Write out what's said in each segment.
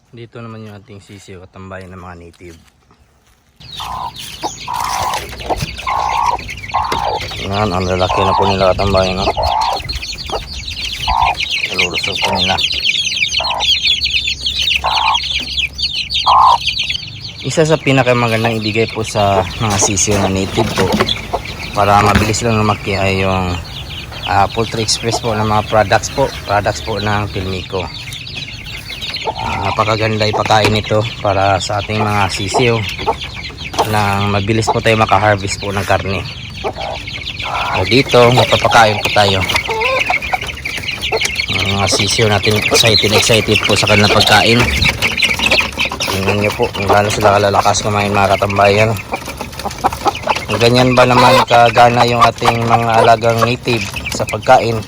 Dito naman yung ating sisiw at tambayan ng mga native. Yan, ang lalaki na po nila katambayan, no? Nalulusog po nila. Isa sa pinakamagandang ibigay po sa mga sisiw na native po para mabilis lang lumaki ay yung Poultry Express po ng mga products po ng Philmico. Napakaganda ipakain ito para sa ating mga sisiw nang mabilis po tayo makaharvest po ng karne. So dito magpapakain po tayo ang mga sisiw natin. Excited po sa kanilang pagkain. Tingnan nyo po kung gaano sila kalalakas kumain, mga katambayan. Ganyan ba naman kagana yung ating mga alagang native sa pagkain,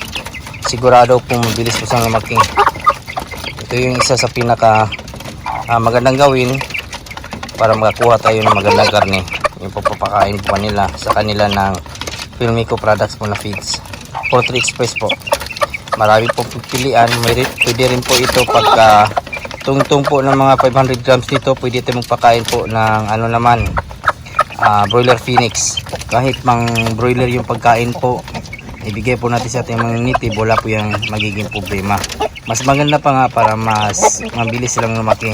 sigurado po mabilis po silang lumaki. Ito yung isa sa pinaka magandang gawin para makakuha tayo ng magandang karne, yung papapakain po nila sa kanila ng Philmico products po na feeds. Poultry Express po, marami po pipilian. Pwede rin po ito pagka tungtong po ng mga 500 grams dito, pwede ito magpakain po ng ano naman, broiler phoenix. Kahit mang broiler yung pagkain po, ibigay po natin sa ating mga native, wala po yung magiging problema. Mas maganda pa nga para mas mabilis silang lumaki.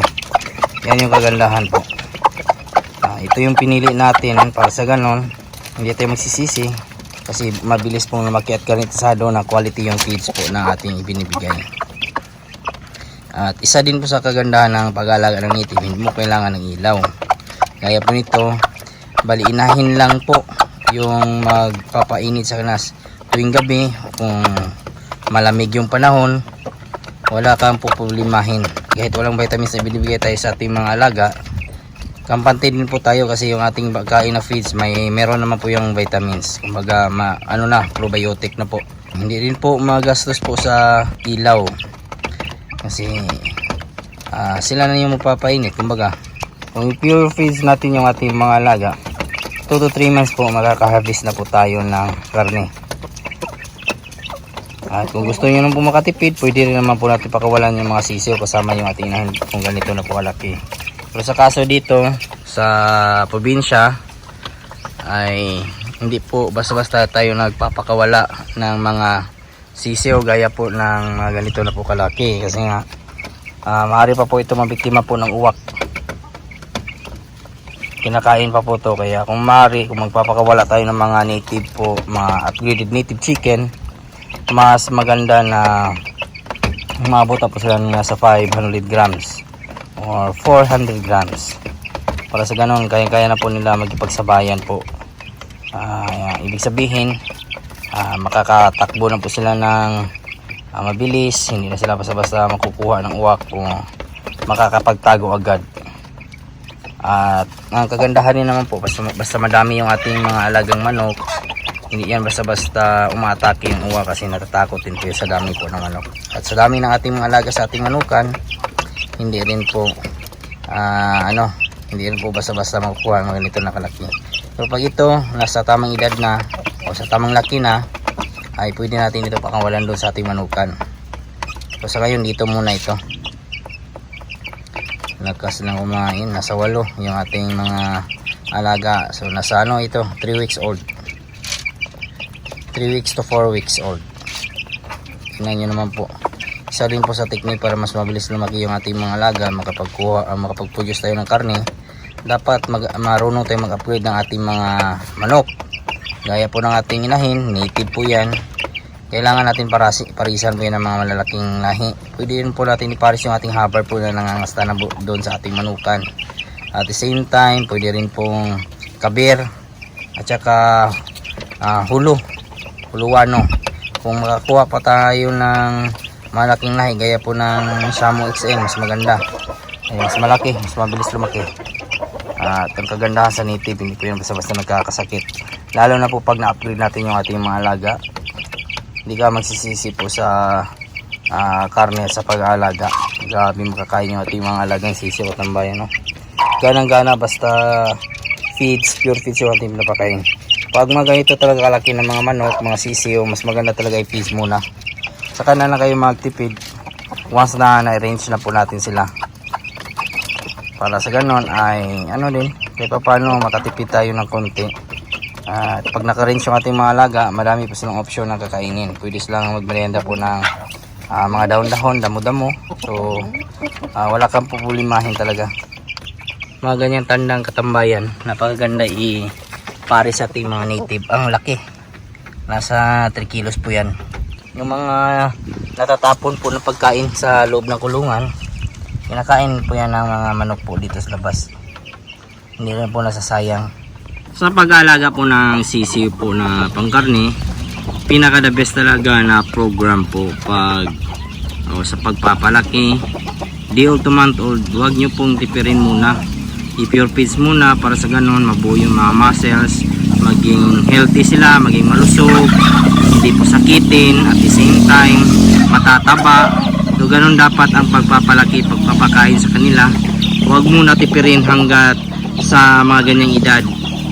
Yan yung kagandahan po. Ito yung pinili natin para sa ganon hindi tayo magsisisi, kasi mabilis pong lumaki at garantisado na quality yung feeds po na ating ibinibigay. At isa din po sa kagandahan ng pag-aalaga ng native, hindi mo kailangan ng ilaw. Gaya po nito, bali inahin lang po yung magpapainit sa kanas tuwing gabi. Kung malamig yung panahon, wala kang pupulimahin. Kahit walang vitamins na binibigay tayo sa ating mga alaga, kampante din po tayo kasi yung ating pagkain na feeds meron naman po yung vitamins. Kumbaga probiotic na po. Hindi rin po magastos po sa ilaw kasi sila na yung magpapainit. Kumbaga kung pure feeds natin yung ating mga alaga, 2 to 3 months po makaka-harvest na po tayo ng karne. At kung gusto nyo nang po makatipid, pwede rin naman po natin pakawalan yung mga sisiw kasama yung ating inahin kung ganito na po kalaki. Pero sa kaso dito sa probinsya ay hindi po basta-basta tayo nagpapakawala ng mga sisiw gaya po ng mga ganito na po kalaki, kasi nga maaari pa po ito mabiktima po ng uwak. Kinakain pa po to, kaya kung maaari, kung magpapakawala tayo ng mga native po, mga upgraded native chicken, mas maganda na umabot po sila nasa 500 grams or 400 grams para sa ganun kaya na po nila magipagsabayan po. Ibig sabihin makakatakbo na po sila ng mabilis, hindi na sila basta-basta makukuha ng uwak po, makakapagtago agad. At ang kagandahan din naman po, basta madami yung ating mga alagang manok, hindi yan basta-basta umaatake yung uwa, kasi natatakot din po sa dami po ng manok. At sa dami ng ating mga alaga sa ating manukan, hindi rin po basta-basta makukuha ng ganito na kalaki. Pero pag ito nasa tamang edad na o sa tamang laki na, ay pwede natin ito pakawalan doon sa ating manukan. So sa ngayon dito muna ito. Lakas lang kumain, nasa 8 yung ating mga alaga. So nasa ito, 3 weeks old. 3 weeks to 4 weeks old. Tingnan nyo naman po. Isa din po sa technique para mas mabilis lumaki yung ating mga alaga, makapag-produce tayo ng karne. Dapat marunong tayo mag-upgrade ng ating mga manok. Gaya po ng ating inahin, native po yan. Kailangan natin parisan po yan ng mga malalaking lahi. Pwede rin po natin iparis yung ating haber po na nangangasta na doon sa ating manukan. At the same time, pwede rin pong kabir at saka huluwano. Kung makakuha pa tayo ng malaking lahi gaya po ng Shamo XN, mas maganda. Mas malaki, mas mabilis lumaki. At ang kagandahan sa native, hindi po yan basta-basta nagkakasakit. Lalo na po pag na-upgrade natin yung ating mga alaga, hindi ka magsisisi po sa karne sa pag-aalaga. Grabe makakain yung ating mga alagang sisiw at tambayan, no? Ganang-gana basta feeds, pure feeds yung ating pinapakain. Pag mga ganito talaga kalaki ng mga manok, mga sisiw, mas maganda talaga i-feeds muna. Saka na lang kayo magtipid once na na-arrange na po natin sila. para sa ganon ay ano din kahit pa paano makatipid tayo ng konti. At pag naka-range yung ating mga alaga, marami pa silang option na kakainin. Pwede silang magmerienda po ng mga dahon-dahon, damo-damo. So wala kang pupulimahin talaga. Mga ganyang tandang katambayan, napakaganda pare sa ating mga native. Ang laki, nasa 3 kilos po yan. Yung mga natatapon po ng pagkain sa loob ng kulungan, kinakain po yan ng mga manok po dito sa labas. Hindi rin po nasasayang. Sa pag-aalaga po ng sisiw po na pangkarne, pinaka the best talaga na program po sa pagpapalaki. Day old to month old, huwag nyo pong tipirin muna. I-pure feeds muna para sa ganon mabuo yung mga muscles, maging healthy sila, maging malusog, hindi po sakitin, at the same time matataba. So ganon dapat ang pagpapalaki, pagpapakain sa kanila. Huwag muna tipirin hanggat sa mga ganyang edad.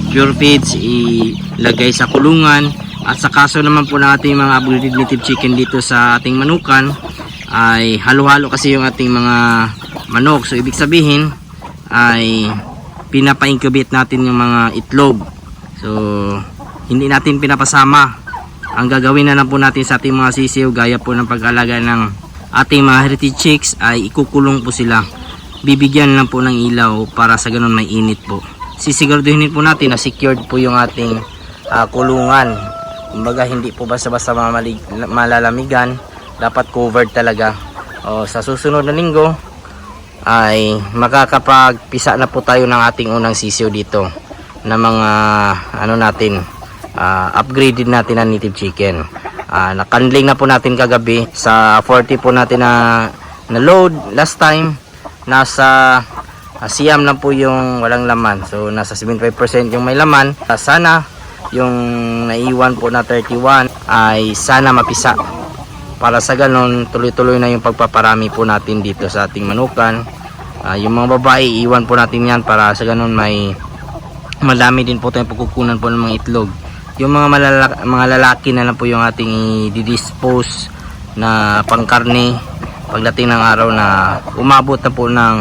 Pure feeds ilagay sa kulungan. At sa kaso naman po ng ating mga upgraded native chicken dito sa ating manukan, ay halo-halo kasi yung ating mga manok. So ibig sabihin ay pinapa-incubate natin yung mga itlog. So hindi natin pinapasama. Ang gagawin na lang po natin sa ating mga sisiw, gaya po ng pag-alaga ng ating mga heritage chicks, ay ikukulong po sila. Bibigyan lang po ng ilaw para sa ganun may init po. Sisiguraduhin po natin na secured po yung ating kulungan. Kumbaga hindi po basta-basta malalamigan, dapat covered talaga. Sa susunod na linggo ay makakapagpisa na po tayo ng ating unang sisiw dito na mga upgraded natin na native chicken. Nakandling na po natin kagabi sa 40 po natin na load last time. Nasa siyam lang po yung walang laman. So nasa 75% yung may laman. Sana yung naiwan po na 31 ay sana mapisa. Para sa ganon tuloy-tuloy na yung pagpaparami po natin dito sa ating manukan. Yung mga babae iwan po natin yan para sa ganon may madami din po tayong pagkukunan po ng mga itlog. Yung mga lalaki na lang po yung ating i-dispose na pangkarne pagdating ng araw na umabot na po ng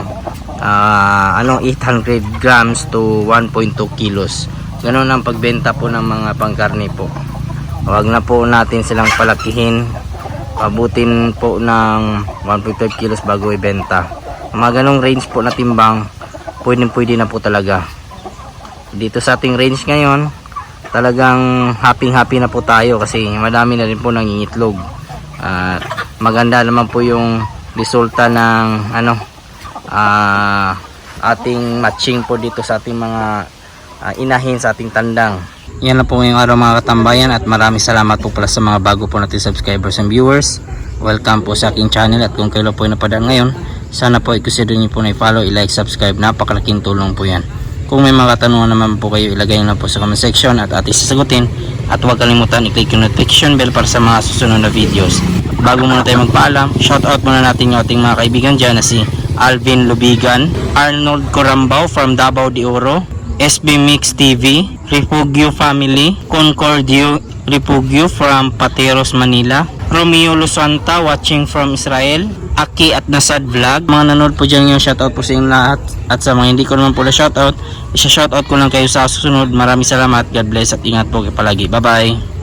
800 grams to 1.2 kilos. Ganon ang pagbenta po ng mga pangkarne po. Huwag na po natin silang palakihin. Pabutin po ng 1.5 kilos bago ibenta. Mga ganong range po na timbang, pwede na po talaga. Dito sa ating range ngayon, talagang happy na po tayo kasi madami na rin po nangingitlog. Maganda naman po yung resulta ng ating matching po dito sa ating mga inahin sa ating tandang. Yan na po ngayong araw mga katambayan, at maraming salamat po pala sa mga bago po natin subscribers and viewers. Welcome po sa aking channel, at kung kayo po ay napadaan ngayon, sana po i-consider nyo po na i-follow, i-like, subscribe. Napakalaking tulong po yan. Kung may mga katanungan naman po kayo, ilagay nyo na po sa comment section at ating sasagutin. At huwag kalimutan i-click yung notification bell para sa mga susunod na videos. Bago muna tayo magpaalam, shoutout muna natin yung ating mga kaibigan dyan na si Alvin Lubigan, Arnold Corambao from Davao de Oro, SB Mix TV, Refugio Family, Concordio Refugio from Pateros, Manila, Romeo Lusanta watching from Israel, Aki at Nasad Vlog. Mga nanood po dyan yung shoutout po sa inyong lahat. At sa mga hindi ko naman po na shoutout, isa-shoutout ko lang kayo sa susunod. Maraming salamat, God bless at ingat po kayo palagi. Bye bye.